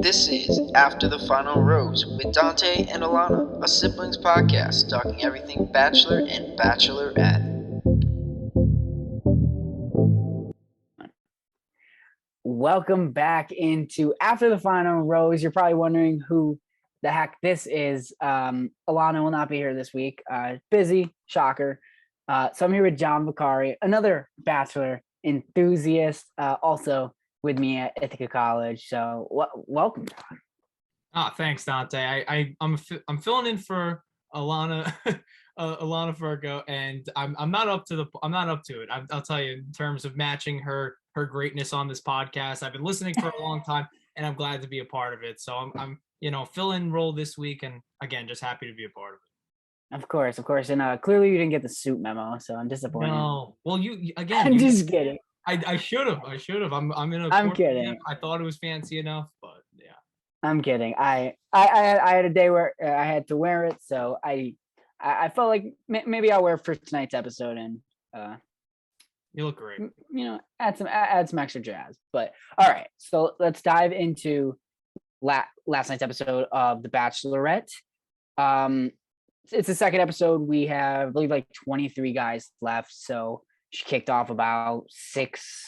This is After the Final Rose with Dante and Alana, a siblings podcast talking everything Bachelor and Bachelorette. Welcome back into After the Final Rose. You're probably wondering who the heck this is. Alana will not be here this week. Busy, shocker. So I'm here with John Vicari, another Bachelor enthusiast, also with me at Ithaca College. So welcome, John. Thanks, Dante. I'm filling in for Alana, Alana Virgo, and I'm not up to it. I'll tell you, in terms of matching her greatness on this podcast. I've been listening for a long time, and I'm glad to be a part of it. So I'm fill in role this week, and again, just happy to be a part of it. Of course, and clearly you didn't get the suit memo, so I'm disappointed. No, well, you again. I'm just kidding. I should have. I'm in a. I'm kidding. I thought it was fancy enough, but yeah. I'm kidding. I had a day where I had to wear it, so I felt like maybe I'll wear it for tonight's episode and you look great. Add some extra jazz. But all right, so let's dive into last night's episode of The Bachelorette. It's the second episode. We have, I believe, like 23 guys left. So she kicked off about six,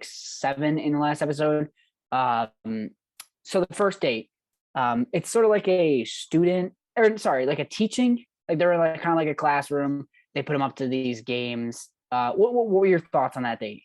seven in the last episode. So the first date, it's sort of like a like a teaching, like they're like kind of like a classroom. They put them up to these games. What were your thoughts on that date?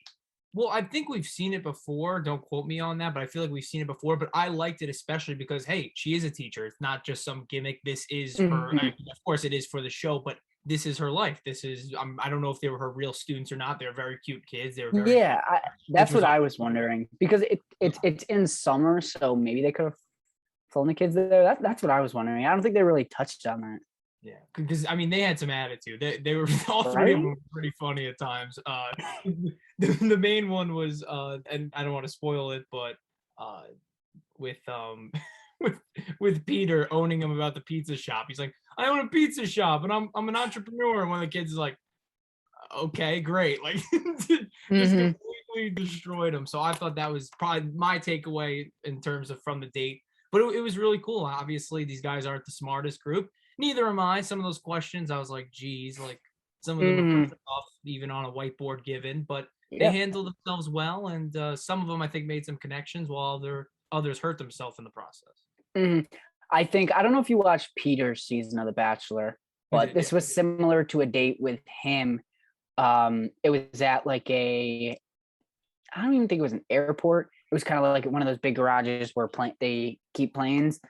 Well, I think we've seen it before. Don't quote me on that, but I feel like we've seen it before. But I liked it especially because, hey, she is a teacher. It's not just some gimmick. This is her. I mean, of course, it is for the show, but this is her life. This is. I don't know if they were her real students or not. They're very cute kids. They were very. Yeah, that's what I was wondering because it's in summer, so maybe they could have flown the kids there. That's what I was wondering. I don't think they really touched on that. Yeah, because I mean they had some attitude. They were all three of them were pretty funny at times. The main one was and I don't want to spoil it, but with with Peter owning him about the pizza shop. He's like, I own a pizza shop and I'm an entrepreneur. And one of the kids is like, okay, great. Like just completely destroyed him. So I thought that was probably my takeaway in terms of from the date. But it was really cool. Obviously, these guys aren't the smartest group. Neither am I. Some of those questions, I was like, geez, like some of them were off even on a whiteboard given, but they handled themselves well. And some of them, I think, made some connections while others hurt themselves in the process. I don't know if you watched Peter's season of The Bachelor, but this was similar to a date with him. It was at like I don't even think it was an airport. It was kind of like one of those big garages where they keep planes.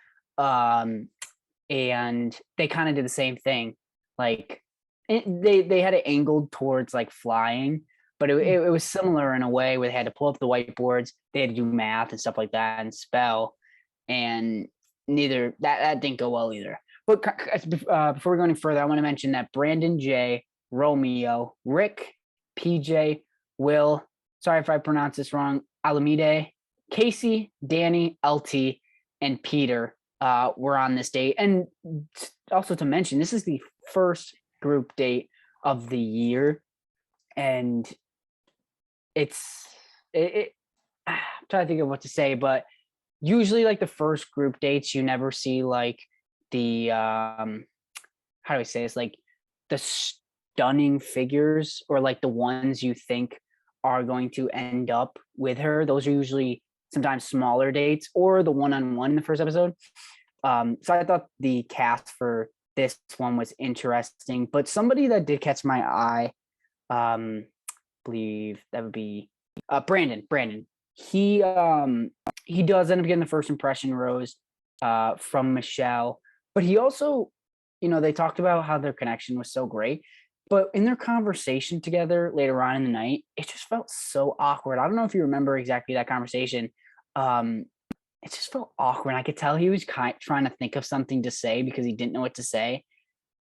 And they kind of did the same thing. Like they had it angled towards like flying, but it was similar in a way where they had to pull up the whiteboards. They had to do math and stuff like that and spell. And neither that didn't go well either. But before we go any further, I want to mention that Brandon J, Romeo, Rick, PJ, Will, sorry if I pronounce this wrong, Alamide, Casey, Danny, LT, and Peter were on this date. And also to mention, this is the first group date of the year. And I'm trying to think of what to say, but usually like the first group dates, you never see like the, how do I say this? Like the stunning figures or like the ones you think are going to end up with her. Those are usually sometimes smaller dates or the one-on-one in the first episode. So I thought the cast for this one was interesting, but somebody that did catch my eye, believe that would be Brandon. He does end up getting the first impression rose from Michelle, but he also, they talked about how their connection was so great, but in their conversation together later on in the night, it just felt so awkward. I don't know if you remember exactly that conversation. It just felt awkward. I could tell he was trying to think of something to say because he didn't know what to say.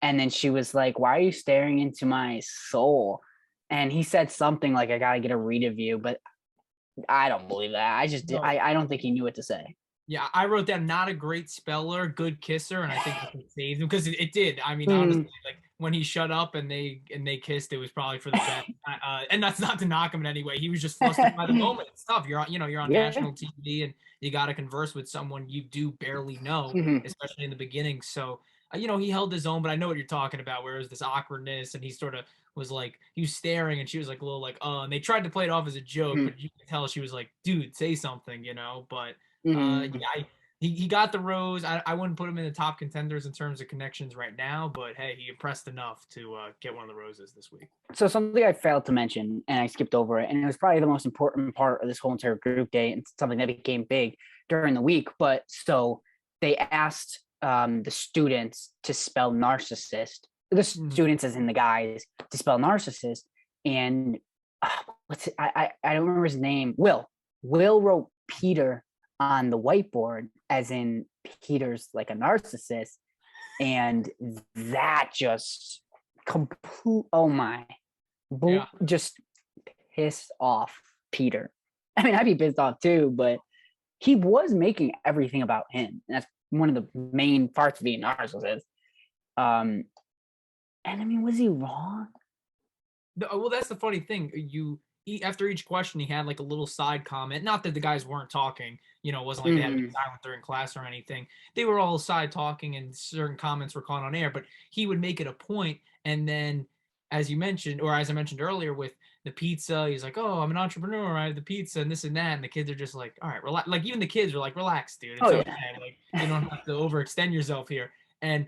And then she was like, why are you staring into my soul? And he said something like, I got to get a read of you, but I don't believe that. I don't think he knew what to say. Yeah, I wrote down not a great speller, good kisser, and I think it saved him because it did. I mean, honestly, like when he shut up and they kissed, it was probably for the best. And that's not to knock him in any way. He was just flustered by the moment. It's tough. You're on Yeah. national TV and you got to converse with someone you do barely know, especially in the beginning. So he held his own, but I know what you're talking about. Where it was this awkwardness, and he sort of was like, he was staring, and she was like a little like, and they tried to play it off as a joke, but you can tell she was like, dude, say something, But yeah, he got the rose. I wouldn't put him in the top contenders in terms of connections right now, but hey, he impressed enough to get one of the roses this week. So something I failed to mention, and I skipped over it, and it was probably the most important part of this whole entire group day, and something that became big during the week. But so they asked the students to spell narcissist, the students as in the guys, to spell narcissist, and I don't remember his name. Will wrote Peter on the whiteboard, as in Peter's like a narcissist, and that just just pissed off Peter. I mean, I'd be pissed off too, but he was making everything about him. And that's one of the main parts of being a narcissist. And I mean, was he wrong? No, well, that's the funny thing. After each question, he had like a little side comment. Not that the guys weren't talking, it wasn't like they had to be silent during class or anything. They were all side talking, and certain comments were caught on air. But he would make it a point, and then, as you mentioned, or as I mentioned earlier, with the pizza, he's like, "Oh, I'm an entrepreneur. I have the pizza and this and that." And the kids are just like, "All right, relax." Like even the kids are like, "Relax, dude. It's okay. Like you don't have to overextend yourself here." And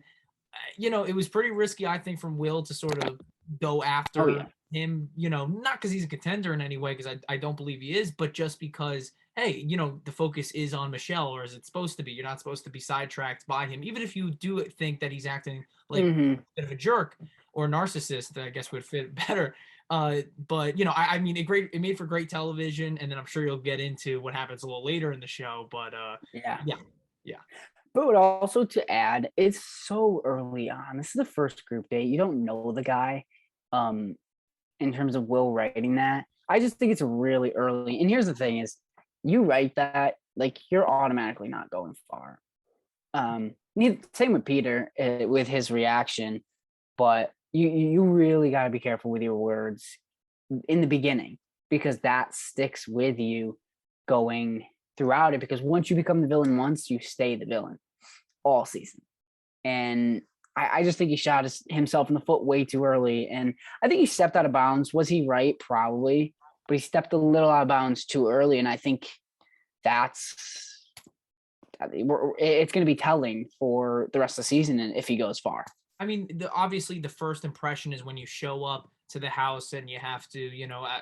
it was pretty risky, I think, from Will to sort of go after him, not because he's a contender in any way, because I don't believe he is, but just because, hey, the focus is on Michelle, or is it supposed to be? You're not supposed to be sidetracked by him, even if you do think that he's acting like a bit of a jerk or narcissist, I guess would fit better. But I mean, it made for great television, and then I'm sure you'll get into what happens a little later in the show. But yeah. But also to add, it's so early on. This is the first group date. You don't know the guy. In terms of Will writing that, I just think it's really early. And here's the thing: is you write that, like, you're automatically not going far. Same with Peter with his reaction, but you really got to be careful with your words in the beginning, because that sticks with you going throughout it. Because once you become the villain once, you stay the villain all season. And I just think he shot himself in the foot way too early. And I think he stepped out of bounds. Was he right? Probably. But he stepped a little out of bounds too early. And I think it's going to be telling for the rest of the season if he goes far. I mean, obviously the first impression is when you show up to the house and you have to,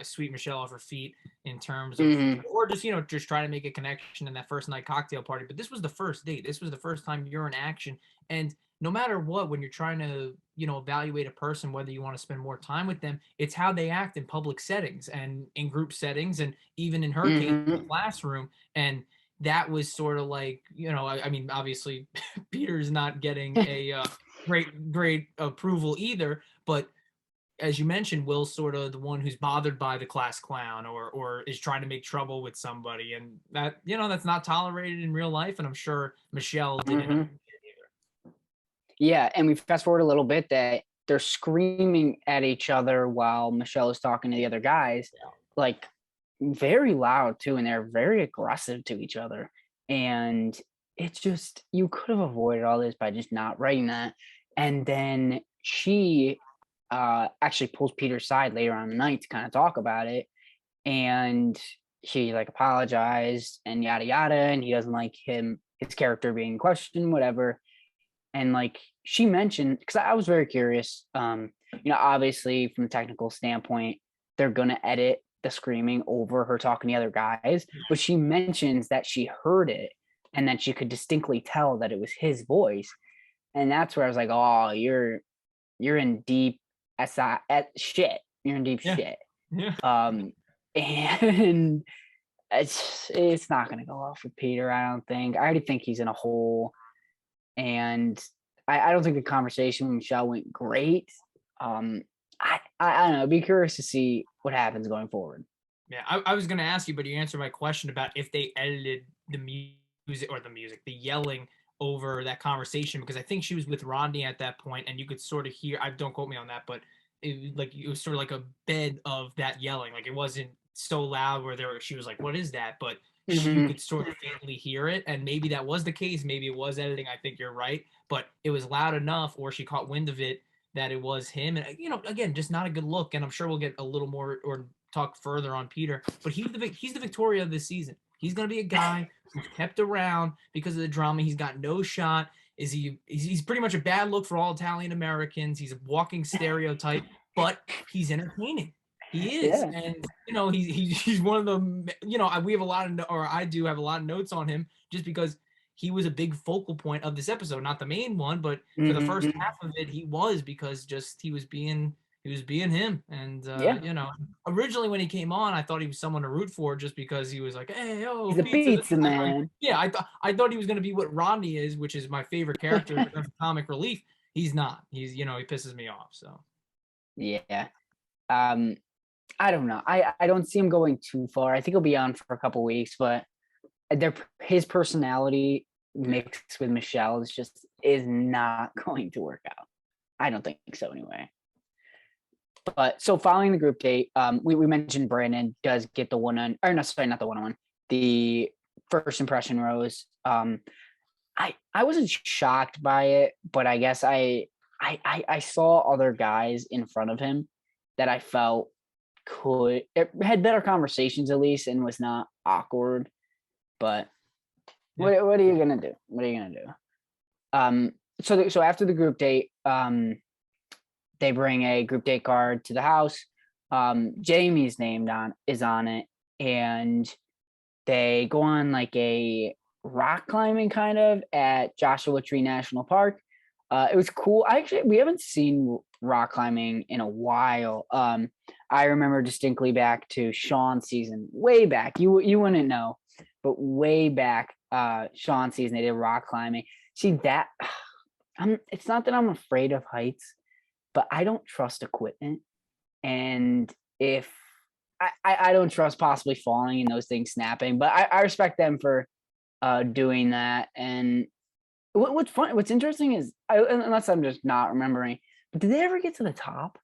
sweep Michelle off her feet in terms of, or just, just try to make a connection in that first night cocktail party. But this was the first date. This was the first time you're in action. And no matter what, when you're trying to, evaluate a person, whether you want to spend more time with them, it's how they act in public settings and in group settings, and even in her case, in the classroom. And that was sort of like, I mean, obviously Peter's not getting a great approval either, but as you mentioned, Will's sort of the one who's bothered by the class clown or is trying to make trouble with somebody, and that that's not tolerated in real life, and I'm sure Michelle didn't either. Yeah, and we fast forward a little bit that they're screaming at each other while Michelle is talking to the other guys, like very loud too, and they're very aggressive to each other. And it's just, you could have avoided all this by just not writing that. And then she actually pulls Peter's side later on in the night to kind of talk about it, and he like apologized and yada yada, and he doesn't like his character being questioned, whatever. And like she mentioned, because I was very curious, obviously from the technical standpoint, they're gonna edit the screaming over her talking to the other guys, but she mentions that she heard it and that she could distinctly tell that it was his voice. And that's where I was like, oh, you're in deep shit. You're in deep shit. Yeah. And it's not gonna go off with Peter, I don't think. I already think he's in a hole. And I don't think the conversation with Michelle went great. I don't know. I'd be curious to see what happens going forward. Yeah, I was going to ask you, but you answered my question about if they edited the yelling over that conversation, because I think she was with Rodney at that point, and you could sort of hear. Don't quote me on that, but it was sort of like a bed of that yelling. Like, it wasn't so loud where she was like, "What is that?" But you could sort of faintly hear it, and maybe that was the case. Maybe it was editing. I think you're right, but it was loud enough, or she caught wind of it, that it was him. And again, just not a good look. And I'm sure we'll get a little more or talk further on Peter, but he's the Victoria of this season. He's gonna be a guy who's kept around because of the drama. He's got no shot. He's pretty much a bad look for all Italian Americans. He's a walking stereotype, but he's entertaining. He is, Yeah. and he's one of the we have a lot of, or I do have a lot of notes on him, just because he was a big focal point of this episode. Not the main one, but for the first half of it, he was, because just he was being him. And originally when he came on, I thought he was someone to root for, just because he was like, "Hey, oh, he's a pizza man." Like, yeah, I thought he was going to be what Rodney is, which is my favorite character of comic relief. He's not. He's he pisses me off. So yeah. I don't know. I don't see him going too far. I think he'll be on for a couple weeks, but his personality mixed with Michelle is not going to work out. I don't think so anyway. But so following the group date, we mentioned Brandon does get the one-on, or no, sorry, not the one-on-one, the first impression rose. I wasn't shocked by it, but I guess I saw other guys in front of him that I felt had better conversations at least, and was not awkward. But what are you gonna do? What are you gonna do? So after the group date, they bring a group date card to the house. Jamie's name is on it, and they go on like a rock climbing kind of at Joshua Tree National Park. It was cool. We haven't seen rock climbing in a while. I remember distinctly back to Sean's season, way back. You wouldn't know, but way back, Sean's season, they did rock climbing. See that? It's not that I'm afraid of heights, but I don't trust equipment, and if I don't trust possibly falling and those things snapping. But I respect them for doing that. And what's interesting is, unless I'm just not remembering, but did they ever get to the top?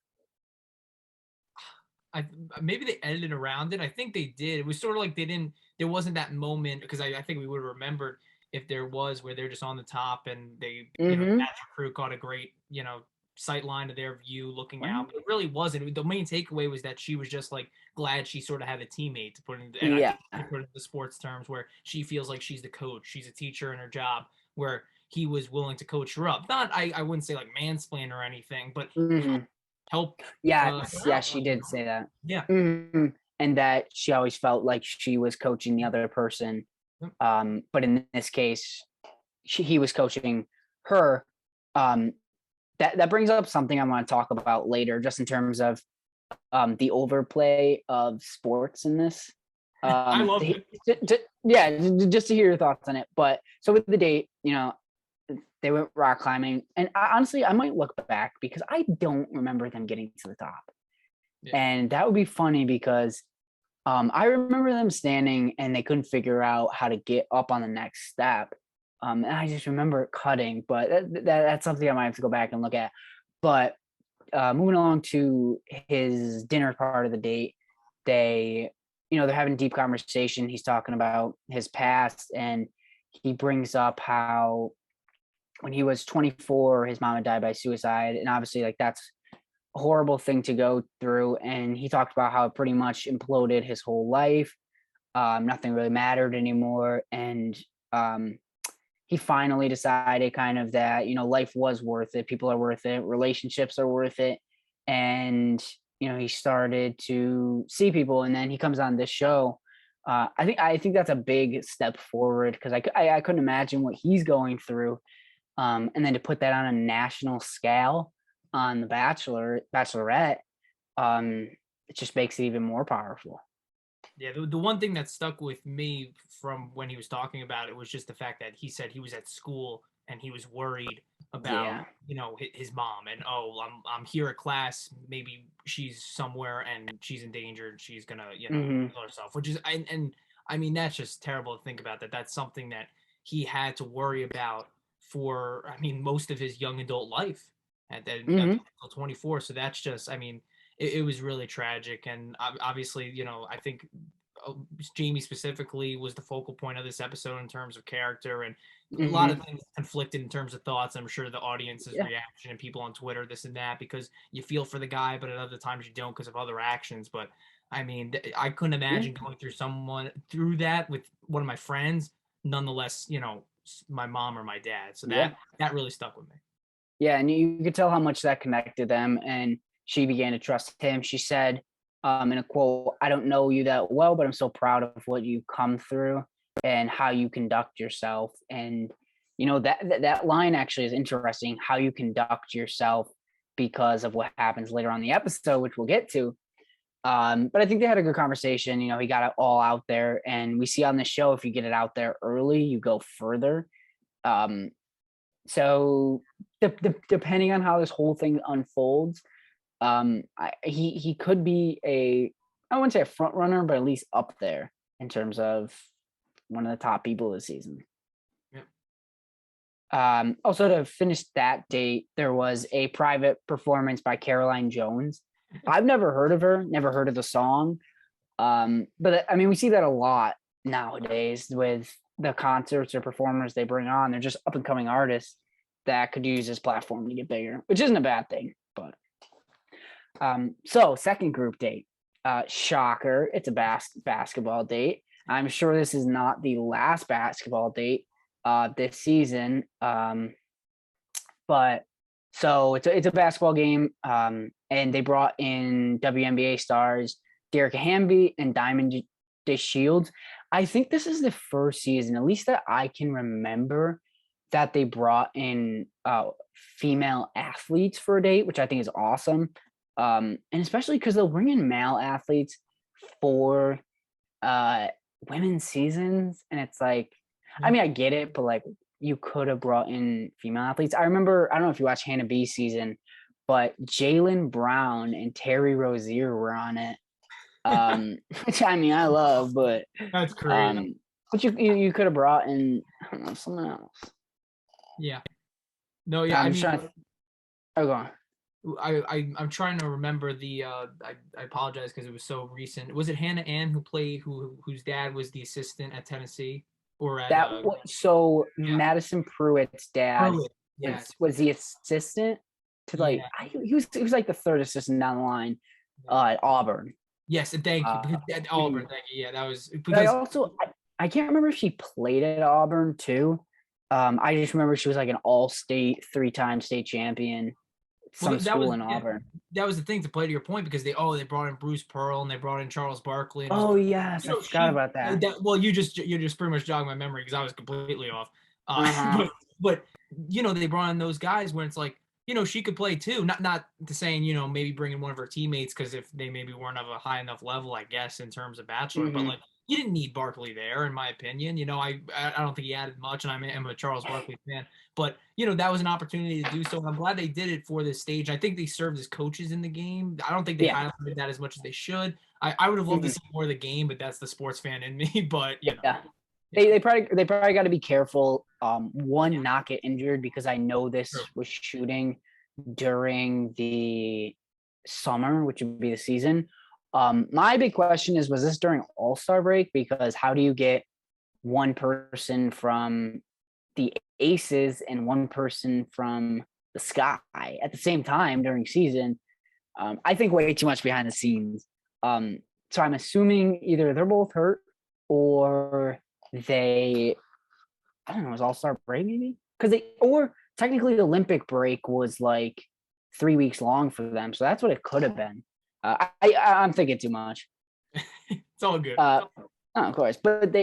Maybe they edited around it. I think they did. It was sort of like there wasn't that moment, because I think we would have remembered if there was, where they're just on the top and they, the crew caught a great, sight line to their view looking out. But it really wasn't. The main takeaway was that she was just like glad she sort of had a teammate, to put in, and I think put it in the sports terms, where she feels like she's the coach, she's a teacher in her job, where he was willing to coach her up. Not, I wouldn't say like mansplain or anything, but help. Yeah, she did say that. Yeah. And that she always felt like she was coaching the other person. But in this case, he was coaching her. That brings up something I want to talk about later, just in terms of the overplay of sports in this. I love it. Just to hear your thoughts on it. But so with the date, they went rock climbing, and honestly, I might look back because I don't remember them getting to the top. Yeah. And that would be funny because I remember them standing and they couldn't figure out how to get up on the next step. And I just remember it cutting, but that's something I might have to go back and look at. But moving along to his dinner part of the date, they're having a deep conversation. He's talking about his past, and he brings up how when he was 24, his mom had died by suicide. And obviously, like, that's a horrible thing to go through. And he talked about how it pretty much imploded his whole life. Nothing really mattered anymore. And he finally decided kind of that, life was worth it. People are worth it. Relationships are worth it. And, he started to see people. And then he comes on this show. I think that's a big step forward, because I couldn't imagine what he's going through. And then to put that on a national scale on The Bachelorette, it just makes it even more powerful. Yeah, the one thing that stuck with me from when he was talking about it was just the fact that he said he was at school and he was worried about, his mom, and I'm here at class, maybe she's somewhere and she's in danger and she's gonna, kill herself, which is, and I mean, that's just terrible to think about, that's something that he had to worry about for, I mean, most of his young adult life at that Mm-hmm. until 24. So that's just, I mean, it was really tragic. And obviously, I think Jamie specifically was the focal point of this episode in terms of character, and a lot of Mm-hmm. things conflicted in terms of thoughts. I'm sure the audience's Yeah. reaction and people on Twitter, this and that, because you feel for the guy, but at other times you don't because of other actions. But I mean, I couldn't imagine going through that with one of my friends. Nonetheless, my mom or my dad. So Yeah. that really stuck with me. Yeah, and you could tell how much that connected them, and she began to trust him. She said, in a quote, "I don't know you that well, but I'm so proud of what you've come through and how you conduct yourself." And that line actually is interesting. How you conduct yourself because of what happens later on in the episode, which we'll get to. But I think they had a good conversation. He got it all out there, and we see on the show if you get it out there early, you go further. So depending on how this whole thing unfolds, he could be I wouldn't say a front runner, but at least up there in terms of one of the top people this season. Yeah. Also, to finish that date, there was a private performance by Caroline Jones. I've never heard of her, never heard of the song. But I mean, we see that a lot nowadays with the concerts or performers they bring on. They're just up and coming artists that could use this platform to get bigger, which isn't a bad thing. But so second group date, shocker, it's a basketball date. I'm sure this is not the last basketball date this season. But so it's a basketball game, and they brought in WNBA stars Derek Hamby and Diamond DeShields. I think this is the first season, at least that I can remember, that they brought in female athletes for a date, which I think is awesome. And especially because they'll bring in male athletes for women's seasons, and it's like, I mean, I get it, but like, you could have brought in female athletes. I remember, I don't know if you watched Hannah B's season, but Jaylen Brown and Terry Rozier were on it. Which I mean, I love, but that's crazy. But you could have brought in, I don't know, someone else. Yeah. No, yeah. I'm trying to. Oh, go on. I'm trying to remember the. I apologize because it was so recent. Was it Hannah Ann whose dad was the assistant at Tennessee? Or at, Madison Pruitt's dad was the assistant to he was like the third assistant down the line at Auburn. Yes, thank you. At Auburn, thank you. Yeah, that was because I can't remember if she played at Auburn too. I just remember she was like an all-state, 3-time state champion. School in Auburn. That was the thing, to play to your point, because they brought in Bruce Pearl and they brought in Charles Barkley. And yes, I forgot about that. Well, you just pretty much jogged my memory because I was completely off. But they brought in those guys where it's like, she could play too. Not to saying, maybe bring in one of her teammates because if they maybe weren't of a high enough level, I guess, in terms of bachelor. But like, you didn't need Barkley there, in my opinion. I don't think he added much, and I'm a Charles Barkley fan. But, that was an opportunity to do so. And I'm glad they did it for this stage. I think they served as coaches in the game. I don't think they highlighted that as much as they should. I would have loved to see more of the game, but that's the sports fan in me. But, They probably got to be careful. One, not get injured, because I know this was shooting during the summer, which would be the season. My big question is, was this during All-Star break? Because how do you get one person from the Aces and one person from the Sky at the same time during season? I think way too much behind the scenes. So I'm assuming either they're both hurt or I don't know, was All-Star break maybe? Or technically the Olympic break was like 3 weeks long for them. So that's what it could have been. I'm thinking too much. It's all good. Of course. But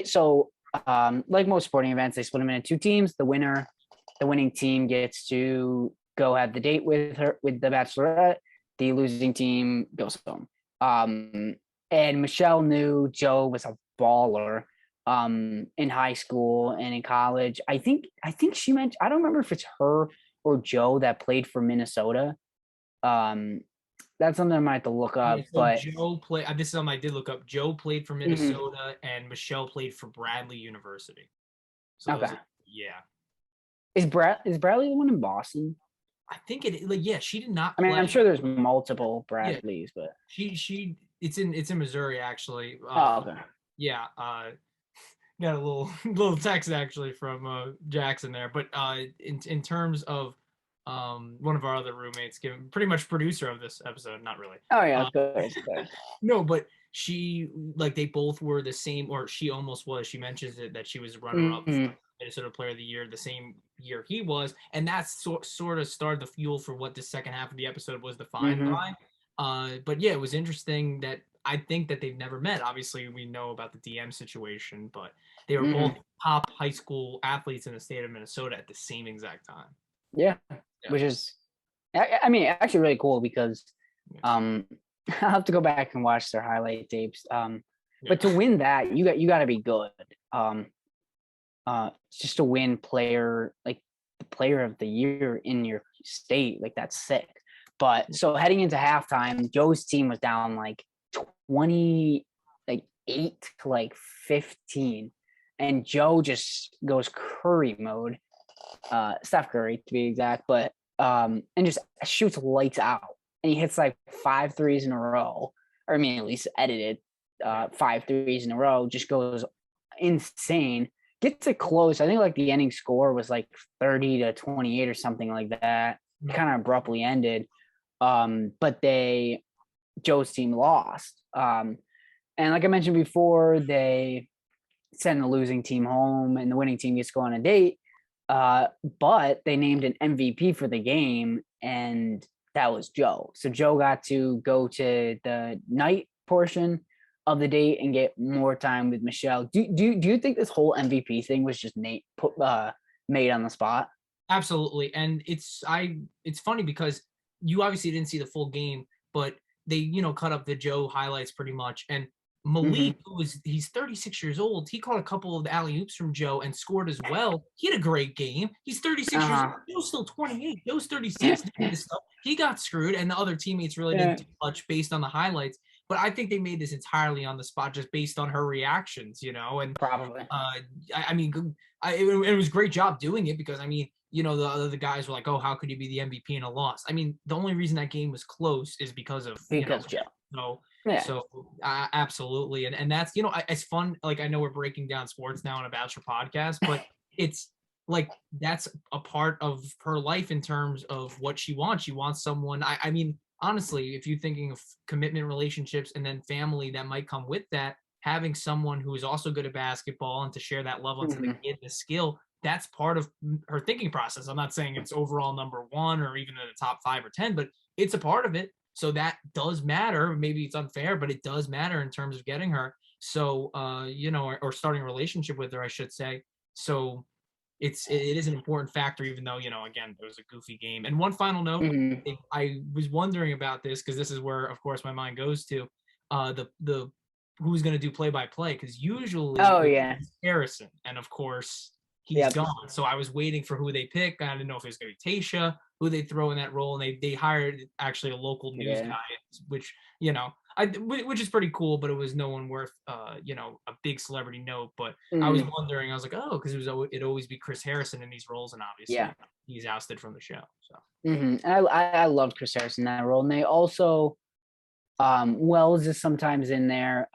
like most sporting events, they split them into 2 teams. The winning team gets to go have the date with the bachelorette. The losing team goes home. And Michelle knew Joe was a baller in high school and in college. I think she mentioned, I don't remember if it's her or Joe that played for Minnesota. That's something I might have to look up. But Joe played. This is something I did look up. Joe played for Minnesota, and Michelle played for Bradley University. So okay. Yeah. Is Bradley the one in Boston? I think yeah, she did not I play. mean, I'm sure there's multiple Yeah, Bradleys, but it's in Missouri actually. okay. Yeah, got a little text actually from Jackson there, but in terms of one of our other roommates, given pretty much producer of this episode, not really. Oh yeah, of course. No, but she they both were the same, or she almost was. She mentions it that she was runner-up for Minnesota Player of the Year the same year he was, and that's sort of started the fuel for what the second half of the episode was defined by. But yeah, it was interesting that I think that they've never met. Obviously, we know about the DM situation, but they were both top high school athletes in the state of Minnesota at the same exact time. Yeah. Which is, I mean, actually really cool because I'll have to go back and watch their highlight tapes. But to win that, you got to be good. Just to win player of the year in your state, like that's sick. But so heading into halftime, Joe's team was down 28 to 15, and Joe just goes Curry mode, Steph Curry to be exact, but and just shoots lights out, and he hits 5 threes in a row, or I mean at least edited 5 threes in a row, just goes insane. Gets it close. I think the ending score was 30 to 28 or something like that. Kind of abruptly ended. But Joe's team lost. And like I mentioned before, they send the losing team home and the winning team gets to go on a date. But they named an MVP for the game, and that was Joe. So Joe got to go to the night portion of the date and get more time with Michelle. Do you think this whole MVP thing was just made on the spot? Absolutely. And it's funny because you obviously didn't see the full game, but they, cut up the Joe highlights pretty much. And Malik, he's 36 years old. He caught a couple of the alley-oops from Joe and scored as well. He had a great game. He's 36 years old. Joe's still 28. Joe's 36. He got screwed, and the other teammates really didn't do much based on the highlights. But I think they made this entirely on the spot just based on her reactions, and probably. I mean, it was a great job doing it because, I mean, the other guys were like, oh, how could you be the MVP in a loss? I mean, the only reason that game was close is because of Joe. So absolutely. And that's, it's fun. I know we're breaking down sports now on a Bachelor podcast, but it's that's a part of her life in terms of what she wants. She wants someone, I mean, honestly, if you're thinking of commitment relationships and then family that might come with that, having someone who is also good at basketball and to share that love onto the kid, the skill, that's part of her thinking process. I'm not saying it's overall number 1 or even in the top 5 or 10, but it's a part of it. So that does matter. Maybe it's unfair, but it does matter in terms of getting her. So, or starting a relationship with her, I should say. So it is an important factor, even though, again, it was a goofy game. And one final note, I was wondering about this because this is where, of course, my mind goes to the who's going to do play-by-play, because usually it's Harrison, and of course he's gone. So I was waiting for who they pick. I didn't know if it was going to be Tasha, who they throw in that role, and they hired actually a local news guy, which which is pretty cool, but it was no one worth a big celebrity note. But I was wondering, I was like, oh, because it'd always be Chris Harrison in these roles, and obviously he's ousted from the show. So I loved Chris Harrison in that role, and they also Wells is sometimes in there.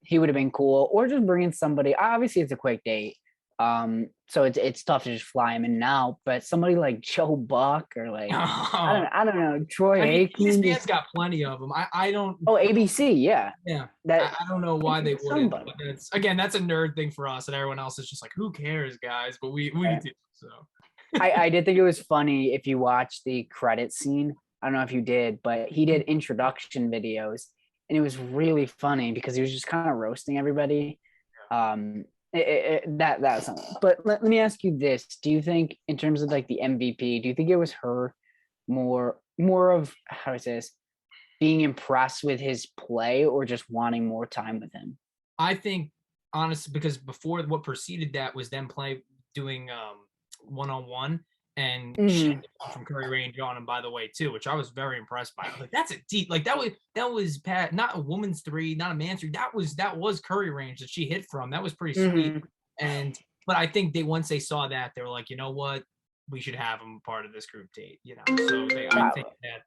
He would have been cool, or just bringing somebody. Obviously, it's a quick date. So it's tough to just fly him in and out, but somebody like Joe Buck or I don't know, Troy Aikman. ESPN's got plenty of them. I don't. Oh, ABC, yeah. I don't know why they wouldn't. That's a nerd thing for us, and everyone else is just like, who cares, guys? But we do. So I did think it was funny if you watch the credit scene. I don't know if you did, but he did introduction videos, and it was really funny because he was just kind of roasting everybody. That was something. But let me ask you this: do you think, in terms of the MVP, do you think it was her more of, how do I say this, being impressed with his play, or just wanting more time with him? I think, honestly, because before, what preceded that was them doing one-on-one, and from Curry range on him, by the way, too, which I was very impressed by. That's a deep, that was Pat, not a woman's 3, not a man's 3. That was Curry range that she hit from. That was pretty sweet. But I think once they saw that, they were like, you know what, we should have him part of this group date, you know. So I think that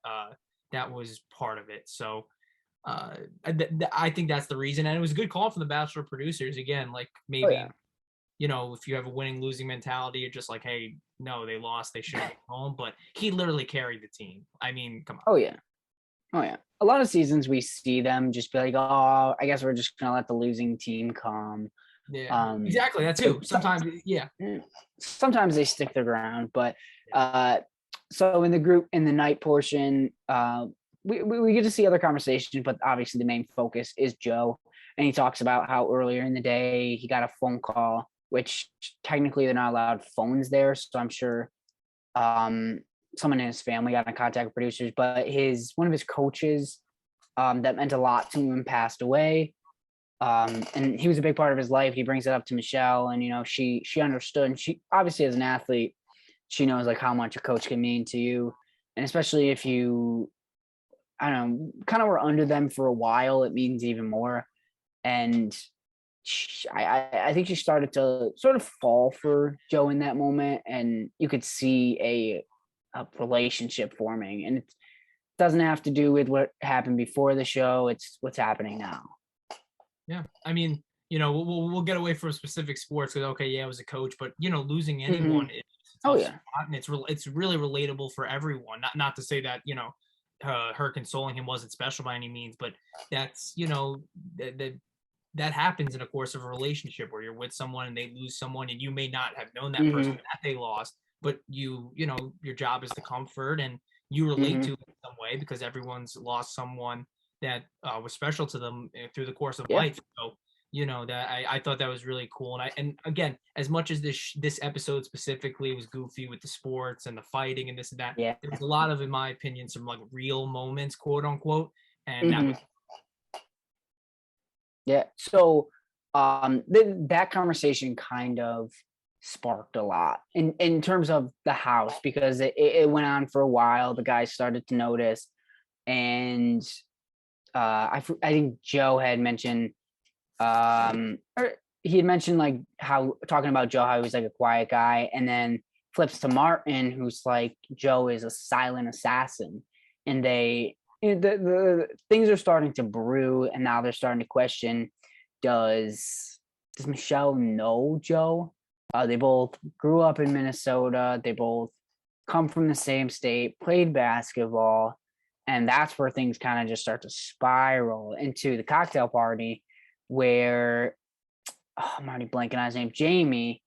that was part of it. So I think that's the reason, and it was a good call from the Bachelor producers. Again, like maybe you know, if you have a winning losing mentality, you're just like, hey, no, they lost, they shouldn't be home. But he literally carried the team. I mean, come on. Oh yeah. A lot of seasons we see them just be like, oh, I guess we're just gonna let the losing team come. Yeah, exactly. That too. Sometimes, yeah. Sometimes they stick their ground, but so in the night portion, we get to see other conversations, but obviously the main focus is Joe, and he talks about how earlier in the day he got a phone call, which technically they're not allowed phones there, so I'm sure someone in his family got in contact with producers, but one of his coaches that meant a lot to him passed away. And he was a big part of his life. He brings it up to Michelle, and you know, she understood, and she obviously, as an athlete, she knows like how much a coach can mean to you, and especially if you, I don't know, kind of were under them for a while, it means even more. And I think she started to sort of fall for Joe in that moment, and you could see a relationship forming, and it doesn't have to do with what happened before the show. It's what's happening now. Yeah, I mean, you know, we'll get away from specific sports because okay, yeah, I was a coach, but you know, losing anyone is a tough spot, and it's really relatable for everyone. Not to say that you know, her consoling him wasn't special by any means, but that's you know that happens in the course of a relationship where you're with someone and they lose someone, and you may not have known that person that they lost, but you know, your job is to comfort and you relate to it in some way because everyone's lost someone that was special to them through the course of life. So, you know, that I thought that was really cool. And again, as much as this episode specifically was goofy with the sports and the fighting and this and that, there was a lot of, in my opinion, some like real moments, quote unquote. And that was so that conversation kind of sparked a lot in terms of the house, because it went on for a while. The guys started to notice, and I think Joe had mentioned, or he had mentioned like talking about Joe, how he was like a quiet guy, and then flips to Martin, who's like, Joe is a silent assassin, and the things are starting to brew, and now they're starting to question: does Michelle know Joe? They both grew up in Minnesota. They both come from the same state, played basketball. And that's where things kind of just start to spiral into the cocktail party where, I'm already blanking on his name, Jamie,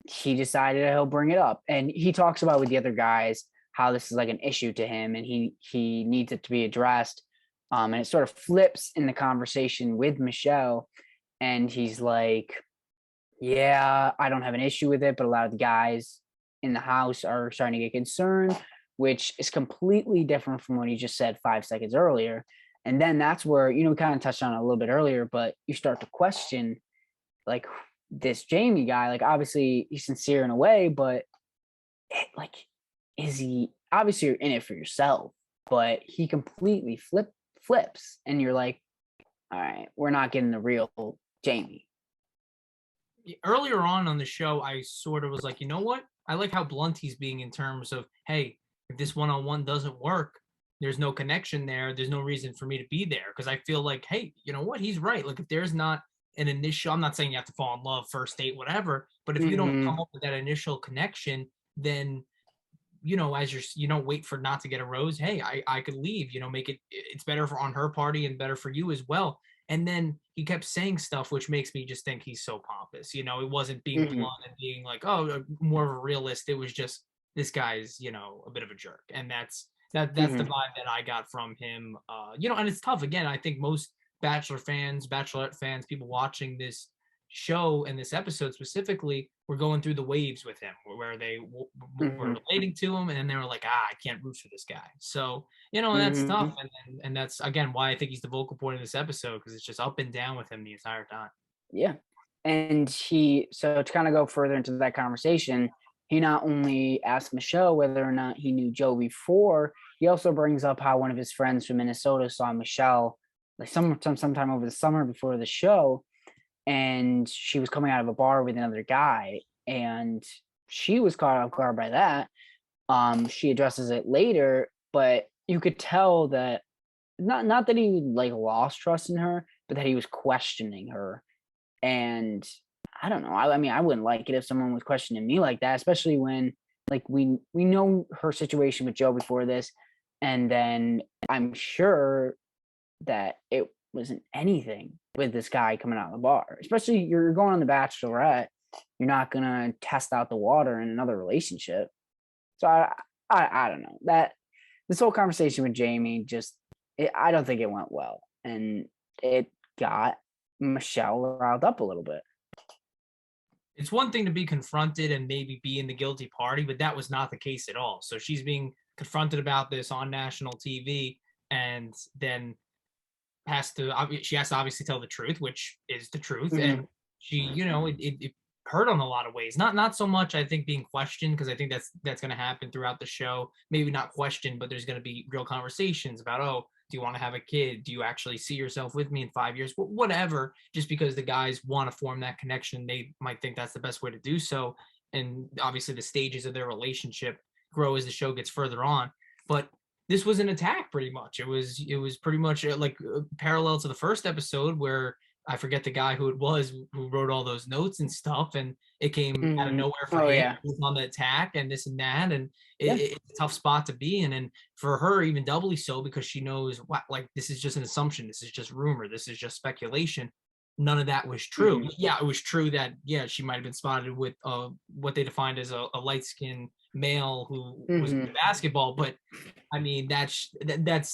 he decided he'll bring it up. And he talks about with the other guys how this is like an issue to him and he needs it to be addressed. And it sort of flips in the conversation with Michelle. And he's like, yeah, I don't have an issue with it, but a lot of the guys in the house are starting to get concerned, which is completely different from what he just said 5 seconds earlier. And then that's where, you know, we kind of touched on it a little bit earlier, but you start to question, like, this Jamie guy, like, obviously he's sincere in a way, but like, is he, obviously you're in it for yourself, but he completely flips and you're like, all right, we're not getting the real Jamie. Earlier on the show, I sort of was like, you know what? I like how blunt he's being in terms of, hey, if this one-on-one doesn't work, there's no connection there. There's no reason for me to be there. Because I feel like, hey, you know what? He's right. Like if there's not an initial, I'm not saying you have to fall in love, first date, whatever. But if you don't come up with that initial connection, then, you know, as you don't wait for not to get a rose. Hey, I could leave, you know, make it's better on her party and better for you as well. And then he kept saying stuff, which makes me just think he's so pompous. You know, it wasn't being blunt and being like, oh, more of a realist. It was just, this guy's, you know, a bit of a jerk. And that's the vibe that I got from him. You know, and it's tough. Again, I think most Bachelor fans, Bachelorette fans, people watching this show and this episode specifically were going through the waves with him where they were relating to him and then they were like, I can't root for this guy. So, you know, that's tough. And that's, again, why I think he's the vocal point of this episode, because it's just up and down with him the entire time. Yeah. And so to kind of go further into that conversation, he not only asked Michelle whether or not he knew Joe before, he also brings up how one of his friends from Minnesota saw Michelle like sometime over the summer before the show, and she was coming out of a bar with another guy, and she was caught off guard by that. She addresses it later, but you could tell that not that he like lost trust in her, but that he was questioning her. And I don't know. I mean, I wouldn't like it if someone was questioning me like that, especially when like we know her situation with Joe before this, and then I'm sure that it wasn't anything with this guy coming out of the bar. Especially you're going on the Bachelorette, you're not gonna test out the water in another relationship. So I don't know that this whole conversation with Jamie I don't think it went well, and it got Michelle riled up a little bit. It's one thing to be confronted and maybe be in the guilty party, but that was not the case at all. So she's being confronted about this on national TV, and then she has to obviously tell the truth, which is the truth. Mm-hmm. And she, it hurt on a lot of ways. Not so much, I think, being questioned, because I think that's going to happen throughout the show. Maybe not questioned, but there's going to be real conversations about, oh, do you want to have a kid? Do you actually see yourself with me in 5 years? Whatever. Just because the guys want to form that connection, they might think that's the best way to do so. And obviously the stages of their relationship grow as the show gets further on. But this was an attack pretty much. It was pretty much like parallel to the first episode, where I forget the guy who it was who wrote all those notes and stuff, and it came out of nowhere for him. Yeah. He was on the attack and this and that, and it's a tough spot to be in, and for her even doubly so, because she knows what, like, this is just an assumption, this is just rumor, this is just speculation. None of that was true. Mm-hmm. Yeah, it was true that she might have been spotted with what they defined as a light-skinned male who was into basketball, but I mean that's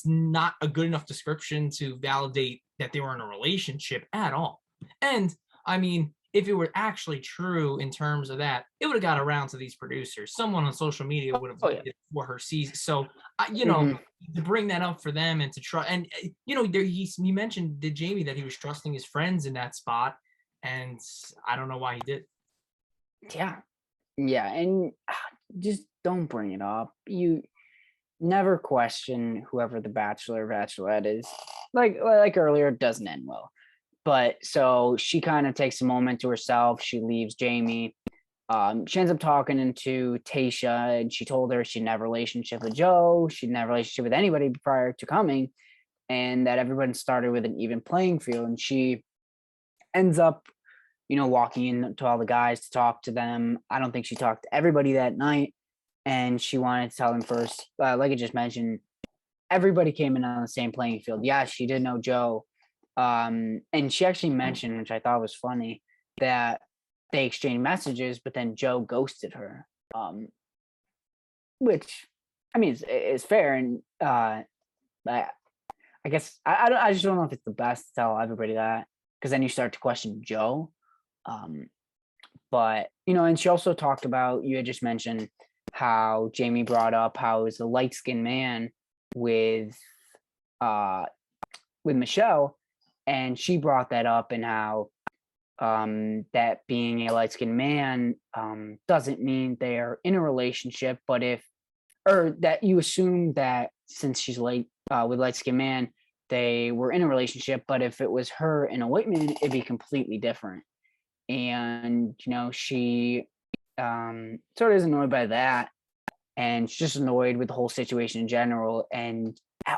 not a good enough description to validate that they were in a relationship at all. And I mean, if it were actually true in terms of that, it would have got around to these producers. Someone on social media would have liked it for her season. So, to bring that up for them and to try, and you mentioned to Jamie that he was trusting his friends in that spot, and I don't know why he did. Yeah, and just don't bring it up. You never question whoever the bachelor or bachelorette is. Like earlier, it doesn't end well. But so she kind of takes a moment to herself. She leaves Jamie. She ends up talking to Tayshia, and she told her she'd never relationship with Joe. She'd never relationship with anybody prior to coming, and that everyone started with an even playing field. And she ends up, walking into all the guys to talk to them. I don't think she talked to everybody that night, and she wanted to tell them first, like I just mentioned, everybody came in on the same playing field. Yeah, she did know Joe. And she actually mentioned, which I thought was funny, that they exchanged messages, but then Joe ghosted her, which, I mean, is fair. And I guess I just don't know if it's the best to tell everybody that, because then you start to question Joe. But, and she also talked about, you had just mentioned how Jamie brought up how it was a light-skinned man with Michelle. And she brought that up, and how that being a light-skinned man doesn't mean they're in a relationship, but that you assume that since she's with light-skinned man, they were in a relationship, but if it was her and a white man, it'd be completely different. And, she sort of is annoyed by that, and she's just annoyed with the whole situation in general, and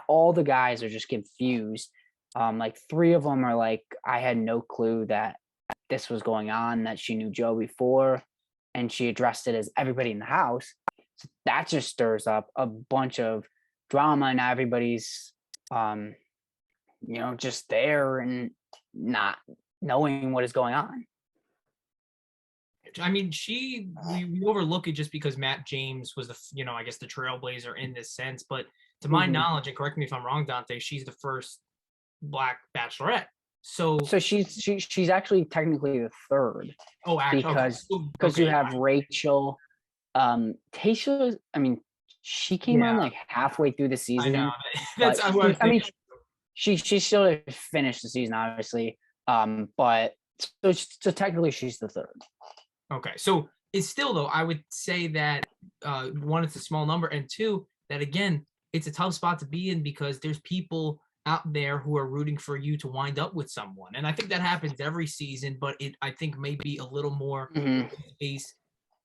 all the guys are just confused. Like 3 of them are like, I had no clue that this was going on, that she knew Joe before, and she addressed it as everybody in the house. So that just stirs up a bunch of drama, and everybody's, just there and not knowing what is going on. I mean, we overlook it just because Matt James was I guess the trailblazer in this sense, but to my knowledge, and correct me if I'm wrong, Dante, she's the first Black bachelorette. So she's actually technically the third. Oh, because you have Rachel, Tayshia. I mean, she came on like halfway through the season. I know. That's I mean, she still finished the season, obviously. But so technically she's the third. Okay, so it's still, though, I would say that 1, it's a small number, and 2, that again, it's a tough spot to be in, because there's people out there who are rooting for you to wind up with someone, and I think that happens every season, but I think maybe a little more based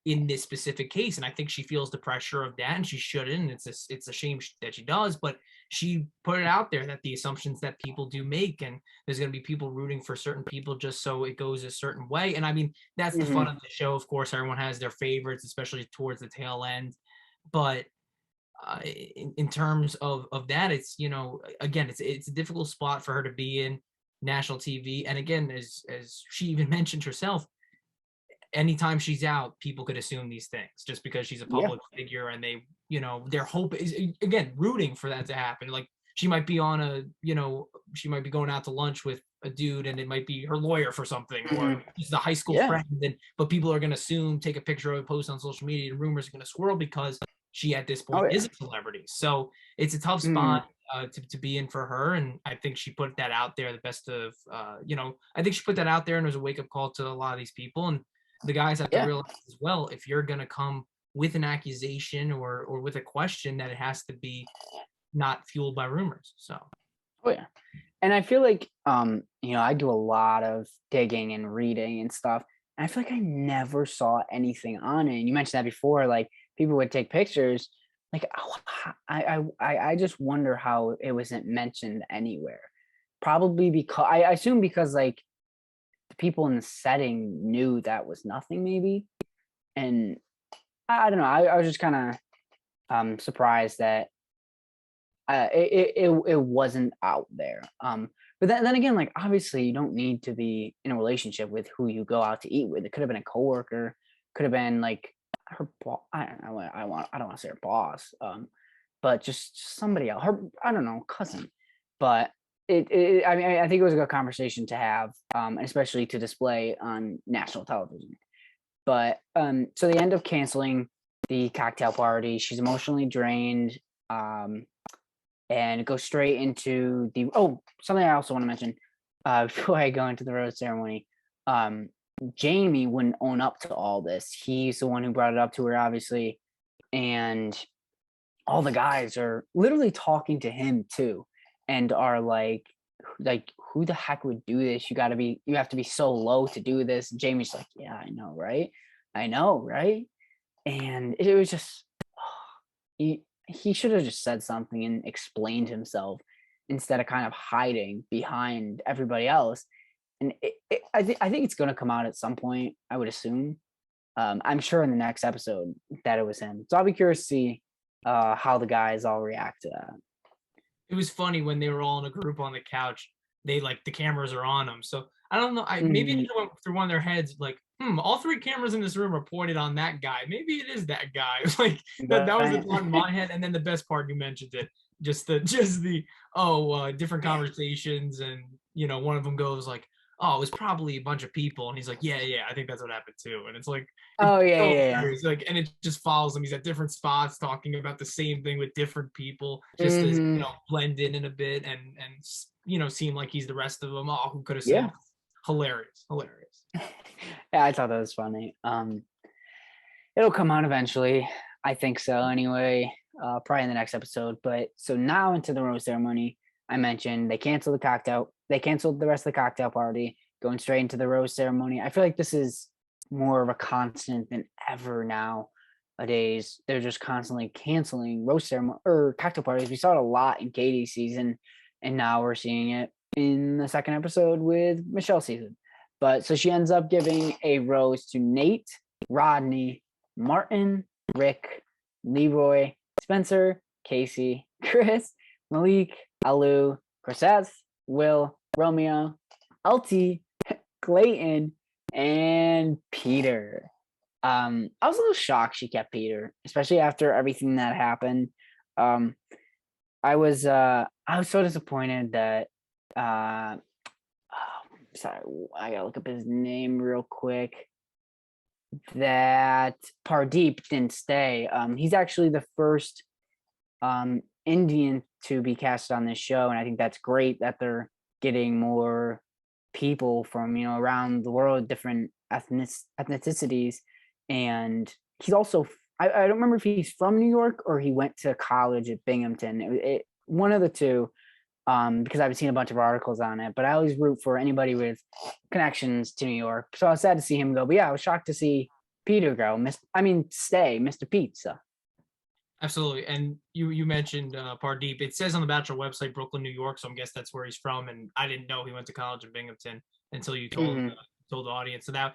in this specific case. And I think she feels the pressure of that, and she shouldn't. It's a shame that she does, but she put it out there that the assumptions that people do make, and there's going to be people rooting for certain people just so it goes a certain way. And I mean, that's the fun of the show. Of course, everyone has their favorites, especially towards the tail end. But in terms of that, it's, you know, again, it's a difficult spot for her to be in, national TV. And again, as she even mentioned herself, anytime she's out, people could assume these things just because she's a public figure, and they, you know, their hope is, again, rooting for that to happen. Like, she might be on a, you know, she might be going out to lunch with a dude, and it might be her lawyer for something, or just a high school friend. But people are going to assume, take a picture of it, post on social media, and rumors are going to swirl because she at this point is a celebrity. So it's a tough spot to be in for her. And I think she put that out there, the best of, you know, I think she put that out there, and it was a wake up call to a lot of these people. And the guys have to realize as well, if you're going to come with an accusation or with a question, that it has to be not fueled by rumors. So. And I feel like, you know, I do a lot of digging and reading and stuff, and I feel like I never saw anything on it. And you mentioned that before, like, people would take pictures. Like, I just wonder how it wasn't mentioned anywhere. Probably because I assume because, like, the people in the setting knew that was nothing, maybe. And I don't know. I was just kind of surprised that it wasn't out there. But then again, like, obviously you don't need to be in a relationship with who you go out to eat with. It could have been a coworker, could have been like her boss. I don't know. I don't want to say her boss. But just somebody else. Her, I don't know, cousin. But I mean, I think it was a good conversation to have, and especially to display on national television. But so they end up canceling the cocktail party. She's emotionally drained. And go straight into the something I also want to mention before I go into the rose ceremony. Jamie wouldn't own up to all this. He's the one who brought it up to her, obviously, and all the guys are literally talking to him too, and are like who the heck would do this? You have to be so low to do this. And Jamie's like, yeah, I know, right? And it was just he should have just said something and explained himself instead of kind of hiding behind everybody else. And I think it's going to come out at some point, I would assume. I'm sure in the next episode that it was him. So I'll be curious to see how the guys all react to that. It was funny when they were all in a group on the couch. They, like, the cameras are on them. So I don't know. Maybe it went through one of their heads, like, all three cameras in this room are pointed on that guy. Maybe it is that guy. Like, that was the thought in my head. And then the best part, you mentioned it, just the different conversations. And, you know, one of them goes like, oh, it was probably a bunch of people. And he's like, yeah, I think that's what happened too. And it's like, like, and it just follows him. He's at different spots talking about the same thing with different people, just to, you know, blend in a bit and you know, seem like he's the rest of them. Oh, who could have said? Hilarious. Yeah, I thought that was funny. It'll come out eventually. I think so anyway, probably in the next episode. But so now into the rose ceremony. I mentioned they canceled the rest of the cocktail party, going straight into the rose ceremony. I feel like this is more of a constant than ever nowadays. They're just constantly canceling rose ceremony or cocktail parties. We saw it a lot in Katie's season, and now we're seeing it in the second episode with Michelle's season. But so she ends up giving a rose to Nate, Rodney, Martin, Rick, Leroy, Spencer, Casey, Chris, Malik, Alu, Corseth, Will, Romeo, LT, Clayton, and Peter. I was a little shocked she kept Peter, especially after everything that happened. I was so disappointed that sorry, I gotta look up his name real quick. That Pardeep didn't stay. He's actually the first Indian to be cast on this show, and I think that's great that they're getting more people from, you know, around the world, different ethnicities. And he's also, I don't remember if he's from New York or he went to college at Binghamton. One of the two. Because I've seen a bunch of articles on it, but I always root for anybody with connections to New York. So I was sad to see him go. But yeah, I was shocked to see Peter go. Stay, Mr. Pizza. Absolutely. And you mentioned Pardeep. It says on the Bachelor website, Brooklyn, New York. So I guess that's where he's from. And I didn't know he went to college in Binghamton until you told told the audience. So now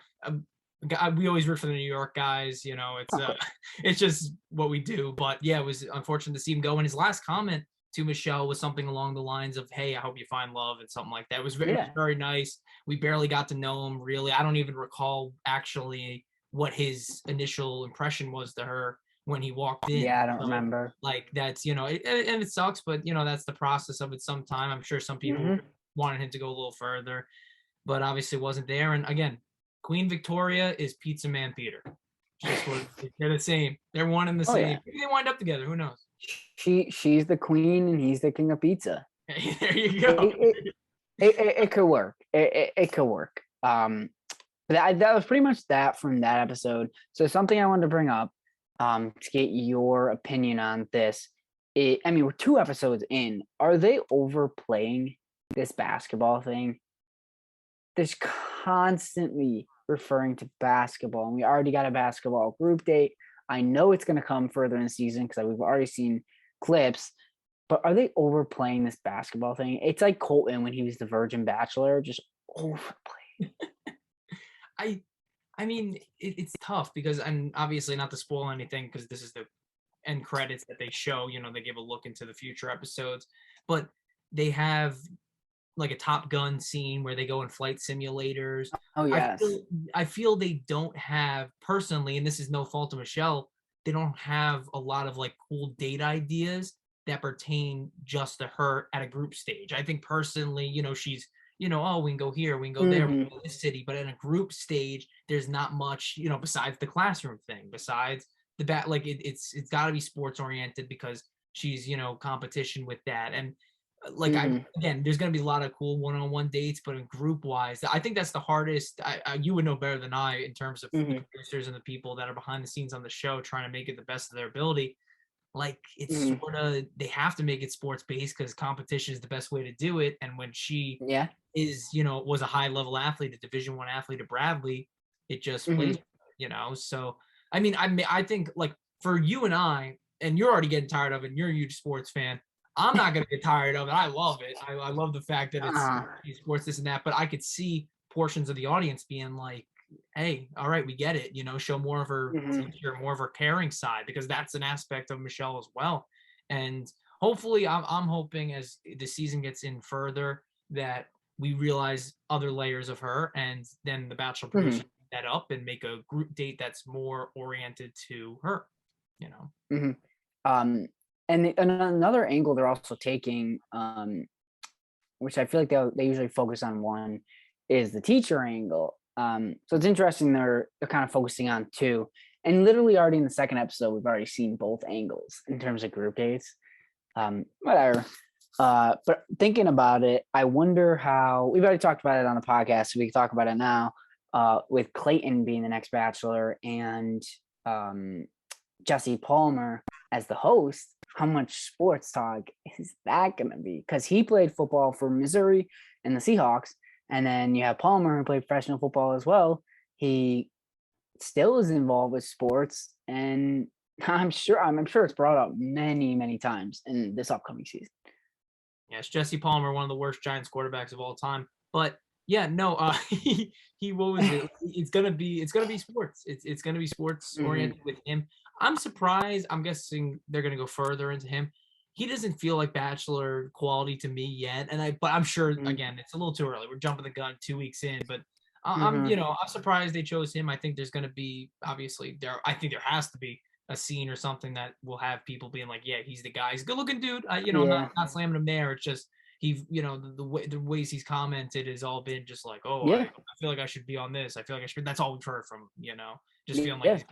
we always root for the New York guys. You know, it's it's just what we do. But yeah, it was unfortunate to see him go. And his last comment to Michelle was something along the lines of, "Hey, I hope you find love," and something like that. It was very nice. We barely got to know him really. I don't even recall actually what his initial impression was to her when he walked in. Yeah, I don't remember. Like that's, and it sucks, but that's the process of it sometime. I'm sure some people wanted him to go a little further, but obviously wasn't there. And again, Queen Victoria is Pizza Man Peter. Just they're the same. They're one and the same. Yeah. Maybe they wind up together. Who knows? She's the queen and he's the king of pizza. There you go. It could work. It could work. That was pretty much that from that episode. So something I wanted to bring up, to get your opinion on this. We're 2 episodes in. Are they overplaying this basketball thing? There's constantly referring to basketball, and we already got a basketball group date. I know it's going to come further in the season because we've already seen clips, but are they overplaying this basketball thing? It's like Colton when he was the Virgin Bachelor, just overplayed. It's tough because, and obviously not to spoil anything because this is the end credits that they show, they give a look into the future episodes, but they have like a Top Gun scene where they go in flight simulators. Oh, yes. I feel they don't have, personally, and this is no fault of Michelle, they don't have a lot of like cool date ideas that pertain just to her at a group stage. I think personally, she's, oh, we can go here, we can go there, we can go to this city. But in a group stage, there's not much, besides the classroom thing, besides the it's got to be sports oriented because she's, competition with that. And again, there's going to be a lot of cool one-on-one dates, but in group wise, I think that's the hardest. You would know better than I in terms of the producers and the people that are behind the scenes on the show trying to make it the best of their ability. Like it's sort of, they have to make it sports based because competition is the best way to do it. And when she is, was a high level athlete, a Division I athlete at Bradley, it just plays, So, I think like for you and I, and you're already getting tired of it, and you're a huge sports fan. I'm not going to get tired of it. I love it. I love the fact that it's sports, this and that, but I could see portions of the audience being like, hey, all right, we get it. Show more of her teacher, more of her caring side, because that's an aspect of Michelle as well. And hopefully I'm hoping as the season gets in further that we realize other layers of her, and then the Bachelor producers that up and make a group date that's more oriented to her, And another angle they're also taking, which I feel like they usually focus on one, is the teacher angle. So it's interesting they're kind of focusing on 2. And literally already in the 2nd episode, we've already seen both angles in terms of group dates. Whatever. But thinking about it, I wonder how, we've already talked about it on the podcast, so we can talk about it now, with Clayton being the next Bachelor and Jesse Palmer as the host. How much sports talk is that going to be? Because he played football for Missouri and the Seahawks. And then you have Palmer, who played professional football as well. He still is involved with sports. And I'm sure it's brought up many, many times in this upcoming season. Yes, Jesse Palmer, one of the worst Giants quarterbacks of all time. But yeah, no, he what was it? It's gonna be sports. It's gonna be sports oriented with him. I'm surprised. I'm guessing they're gonna go further into him. He doesn't feel like Bachelor quality to me yet, but I'm sure again it's a little too early. We're jumping the gun 2 weeks in, but I'm surprised they chose him. I think there's gonna be obviously I think there has to be a scene or something that will have people being like, yeah, he's the guy. He's a good looking dude. Not slamming him there. It's just the ways he's commented has all been just like, I feel like I should be on this. I feel like I should. That's all we've heard from just feeling like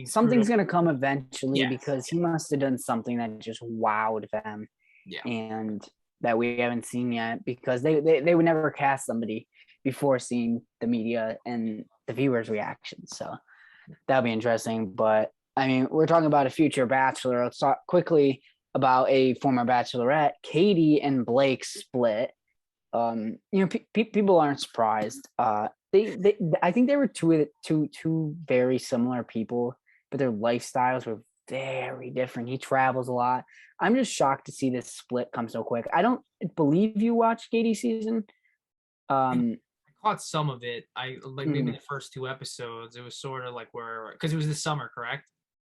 something's gonna come eventually because he must have done something that just wowed them, and that we haven't seen yet because they would never cast somebody before seeing the media and the viewers' reactions. So that'll be interesting. But we're talking about a future Bachelor. Let's talk quickly about a former Bachelorette. Katie and Blake split. People aren't surprised. I think they were two very similar people, but their lifestyles were very different. He travels a lot. I'm just shocked to see this split come so quick. I don't believe you watched Katie's season. I caught some of it. I like maybe Mhm. the first 2 episodes. It was sort of like where because it was this summer, correct?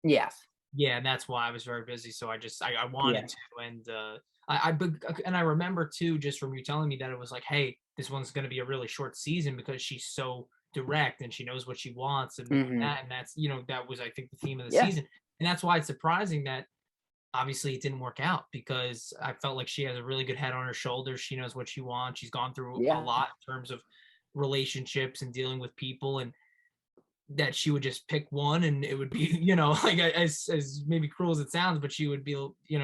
Yes. Yeah, and that's why I was very busy. So I wanted Yeah. to, and I remember too, just from you telling me that it was like, hey, this one's going to be a really short season because she's so direct and she knows what she wants and Mhm. that, and that's that was I think the theme of the Yeah. season, and that's why it's surprising that obviously it didn't work out because I felt like she has a really good head on her shoulders. She knows what she wants. She's gone through a Yeah. lot in terms of relationships and dealing with people, and that she would just pick one and it would be like as maybe cruel as it sounds, but she would be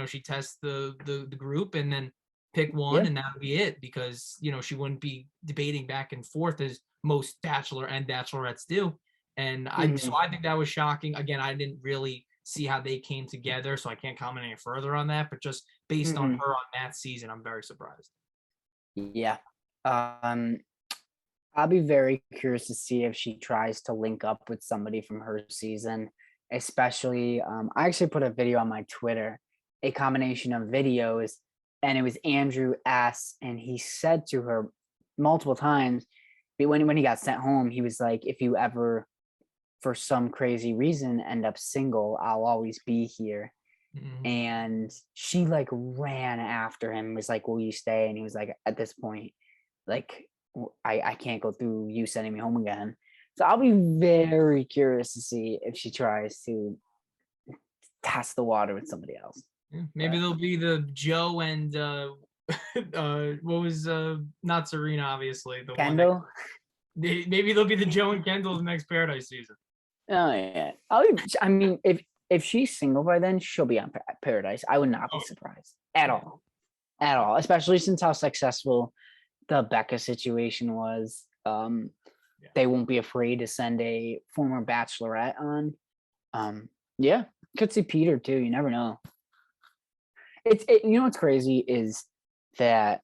she tests the group and then pick one Yeah. and that would be it because she wouldn't be debating back and forth as most bachelor and bachelorettes do. And Mhm. I think that was shocking. Again, I didn't really see how they came together, so I can't comment any further on that, but just based on Mhm. her on that season, I'm very surprised. Yeah. Um, I'll be very curious to see if she tries to link up with somebody from her season, especially. I actually put a video on my Twitter, a combination of videos, and it was Andrew S. And he said to her multiple times, when he got sent home, he was like, "If you ever, for some crazy reason, end up single, I'll always be here." Mhm. And she like ran after him, was like, "Will you stay?" And he was like, "At this point, like I can't go through you sending me home again." So I'll be very curious to see if she tries to test the water with somebody else. Yeah, maybe But they'll be the Joe and what was not Serena, obviously the one that Kendall, maybe they'll be the Joe and Kendall's next Paradise season. oh yeah, I mean, if she's single by then, she'll be on Paradise. I would not be Oh surprised at yeah, all, at all. Especially since how successful the Becca situation was. yeah. They won't be afraid to send a former bachelorette on. Yeah, could see Peter too. You never know. You know what's crazy is that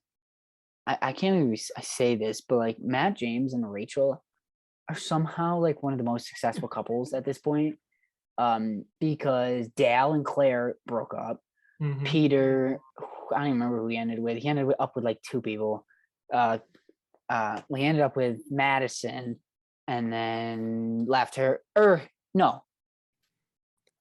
I can't even I say this, but like Matt James and Rachel are somehow like one of the most successful couples at this point. Because Dal and Claire broke up. Mm-hmm. Peter, I don't even remember who he ended with. He ended up with like two people. Uh, we ended up with Madison, and then left her. No,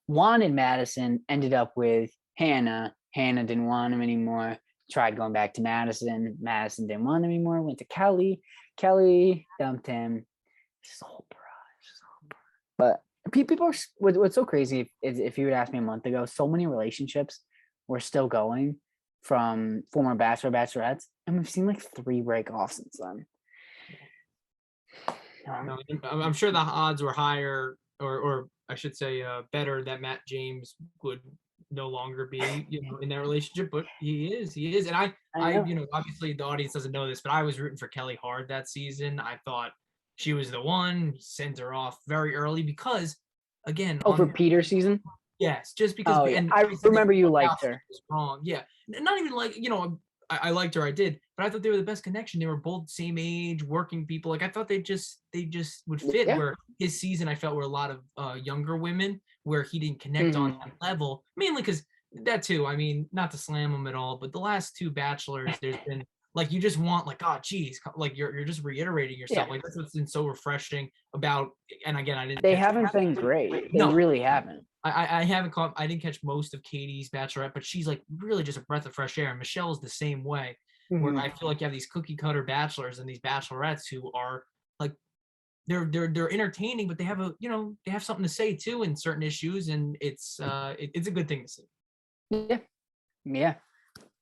wanted Madison, ended up with Hannah. Hannah didn't want him anymore. Tried going back to Madison. Madison didn't want him anymore. Went to Kelly. Kelly dumped him. It's a whole barrage. But people are. What's so crazy is if you would ask me a month ago, so many relationships were still going from former bachelor bachelorettes, and we've seen like 3 break off since then. No, I'm sure the odds were higher, or I should say, better that Matt James would no longer be, in that relationship. But he is, and I know. obviously the audience doesn't know this, but I was rooting for Kelly hard that season. I thought she was the one. He sent her off very early because, again, Oh, for Peter's season? yes, just because, Oh yeah, and I they said they remember you worked out, liked so it her. was wrong. Yeah, not even like I liked her, I did, but I thought they were the best connection. They were both same age, working people. Like I thought they just would fit. Yeah. Where his season, I felt were a lot of younger women, where he didn't connect on Mhm. that level, mainly because that too. I mean, not to slam him at all, but the last two Bachelors, there's been like you just want like, oh geez, like you're just reiterating yourself. Yeah. Like that's what's been so refreshing about. And again, I didn't They catch. haven't been great. They No, really haven't. I haven't caught. I didn't catch most of Katie's Bachelorette, but she's like really just a breath of fresh air. And Michelle's the same way, where I Mhm. feel like you have these cookie cutter bachelors and these bachelorettes who are like they're entertaining, but they have they have something to say too in certain issues, and it's a good thing to see. Yeah. Yeah.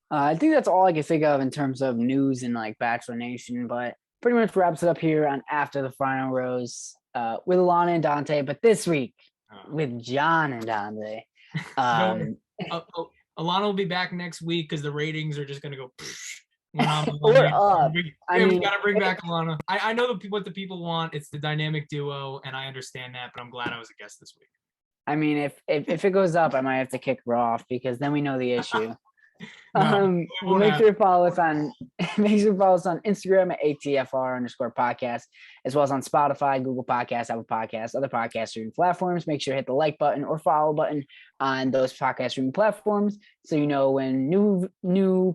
I think that's all I can think of in terms of news and like Bachelor Nation, but pretty much wraps it up here on After the Final Rose with Alana and Dante, but this week with John and Dante. No, Alana will be back next week because the ratings are just gonna go. When I'm on Or up. I we mean, gotta bring back Alana. I know what the people want. It's the dynamic duo, and I understand that. But I'm glad I was a guest this week. I mean, if it goes up, I might have to kick her off because then we know the issue. it won't Make happen. sure to follow us on Instagram at ATFR_podcast, as well as on Spotify, Google Podcasts, Apple Podcasts, other podcast streaming platforms. Make sure to hit the like button or follow button on those podcast streaming platforms so you know when new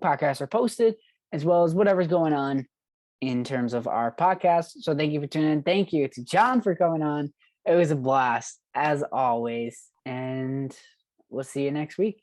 podcasts are posted, as well as whatever's going on in terms of our podcast. So thank you for tuning in. Thank you to John for coming on. It was a blast as always, and we'll see you next week.